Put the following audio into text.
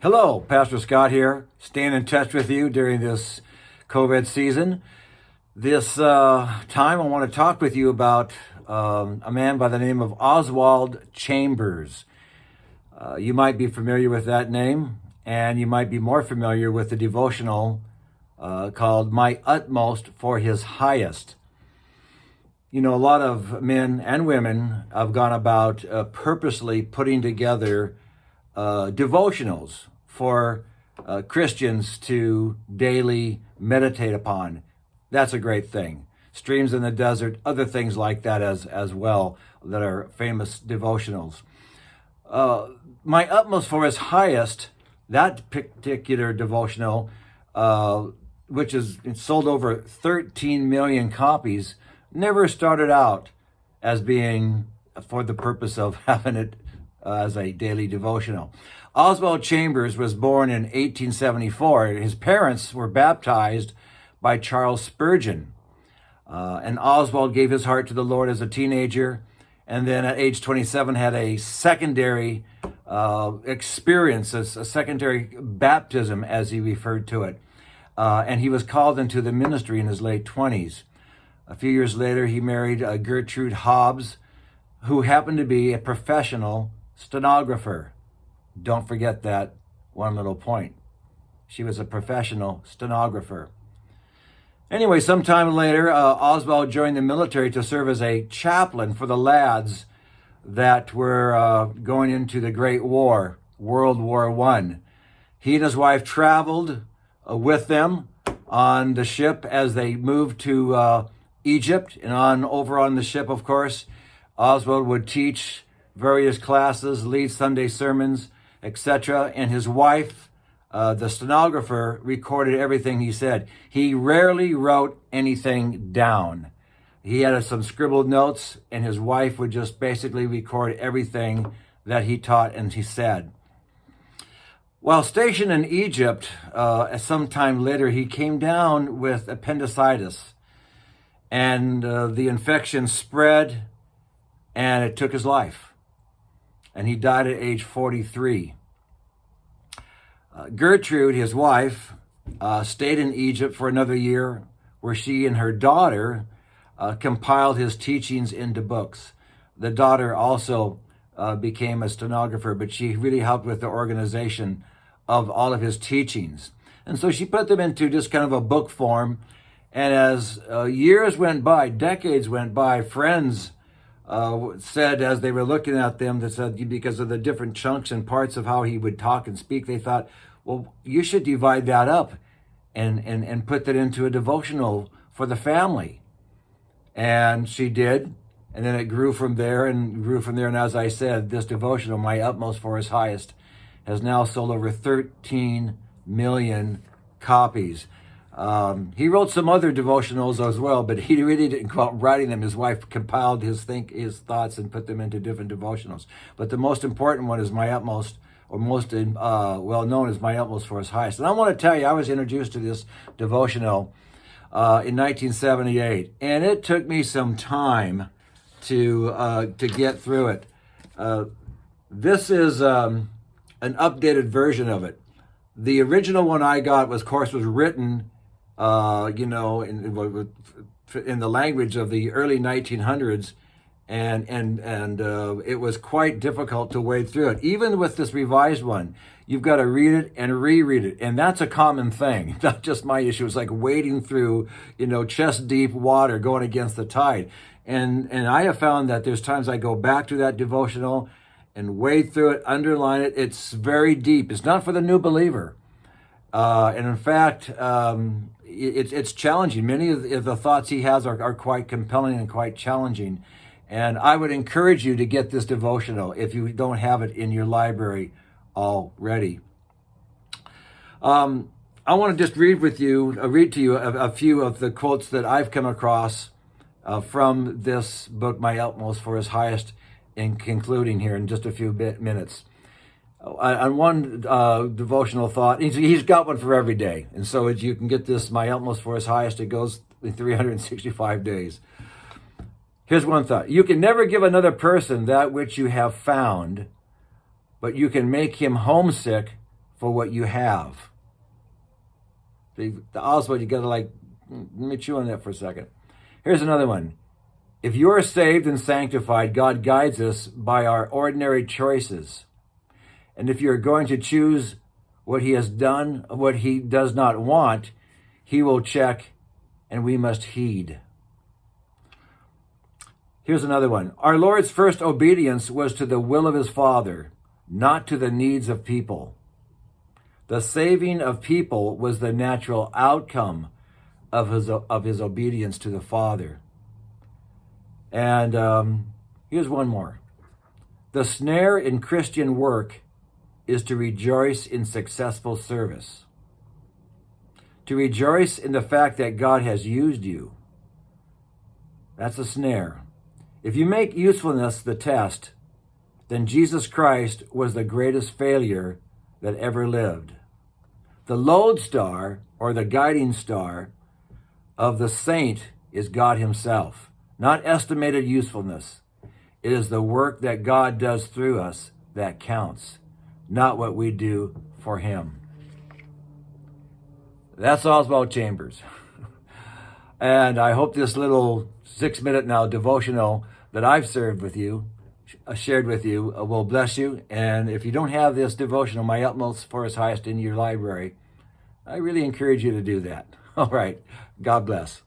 Hello, Pastor Scott here, staying in touch with you during this COVID season. This time I want to talk with you about a man by the name of Oswald Chambers. You might be familiar with that name, and you might be more familiar with the devotional called My Utmost for His Highest. You know, a lot of men and women have gone about purposely putting together devotionals for Christians to daily meditate upon. That's a great thing. Streams in the desert, other things like that as well that are famous devotionals. My Utmost for His Highest, that particular devotional, which is sold over 13 million copies, never started out as being for the purpose of having it as a daily devotional. Oswald Chambers was born in 1874. His parents were baptized by Charles Spurgeon. And Oswald gave his heart to the Lord as a teenager, and then at age 27 had a secondary experience, a secondary baptism, as he referred to it. And he was called into the ministry in his late 20s. A few years later, he married Gertrude Hobbs, who happened to be a professional stenographer. Don't forget that one little point. She was a professional stenographer. Anyway, sometime later, Oswald joined the military to serve as a chaplain for the lads that were going into the Great War, World War I. He and his wife traveled with them on the ship as they moved to Egypt, and over on the ship, of course, Oswald would teach various classes, lead Sunday sermons, etc. And his wife, the stenographer, recorded everything he said. He rarely wrote anything down. He had some scribbled notes, and his wife would just basically record everything that he taught and he said. While stationed in Egypt, some time later, he came down with appendicitis, and the infection spread, and it took his life. And he died at age 43. Gertrude, his wife, stayed in Egypt for another year, where she and her daughter compiled his teachings into books. The daughter also became a stenographer, but she really helped with the organization of all of his teachings. And so she put them into just kind of a book form. And as years went by, decades went by, friends said, as they were looking at them, that said, because of the different chunks and parts of how he would talk and speak, they thought, well, you should divide that up and put that into a devotional for the family. And she did. And then it grew from there and grew from there. And as I said, this devotional, My Utmost for His Highest, has now sold over 13 million copies. He wrote some other devotionals as well, but he really didn't go out writing them. His wife compiled his thoughts and put them into different devotionals. But the most important one is My Utmost, or most well known as My Utmost for His Highest. And I want to tell you, I was introduced to this devotional in 1978, and it took me some time to get through it. This is an updated version of it. The original one I got was written in the language of the early 1900s, and it was quite difficult to wade through it. Even with this revised one, you've got to read it and reread it, and that's a common thing. Not just my issue. It's like wading through, chest deep water going against the tide. And I have found that there's times I go back to that devotional and wade through it, underline it. It's very deep. It's not for the new believer. And in fact, it's challenging. Many of the thoughts he has are quite compelling and quite challenging. And I would encourage you to get this devotional if you don't have it in your library already. I want to just read to you a few of the quotes that I've come across from this book, My Utmost for His Highest, in concluding here in just a few minutes. On one devotional thought, he's got one for every day. And so you can get this, My Utmost for His Highest. It goes 365 days. Here's one thought. You can never give another person that which you have found, but you can make him homesick for what you have. The Oswald, you got to let me chew on that for a second. Here's another one. If you are saved and sanctified, God guides us by our ordinary choices. And if you're going to choose what he has done, what he does not want, he will check, and we must heed. Here's another one. Our Lord's first obedience was to the will of his Father, not to the needs of people. The saving of people was the natural outcome of his obedience to the Father. And here's one more. The snare in Christian work is to rejoice in successful service. To rejoice in the fact that God has used you. That's a snare. If you make usefulness the test, then Jesus Christ was the greatest failure that ever lived. The lodestar, or the guiding star, of the saint is God himself, not estimated usefulness. It is the work that God does through us that counts, not what we do for him. That's Oswald Chambers. And I hope this little 6-minute now devotional that I've shared with you will bless you. And if you don't have this devotional, My Utmost for His Highest, in your library, I really encourage you to do that. All right. God bless.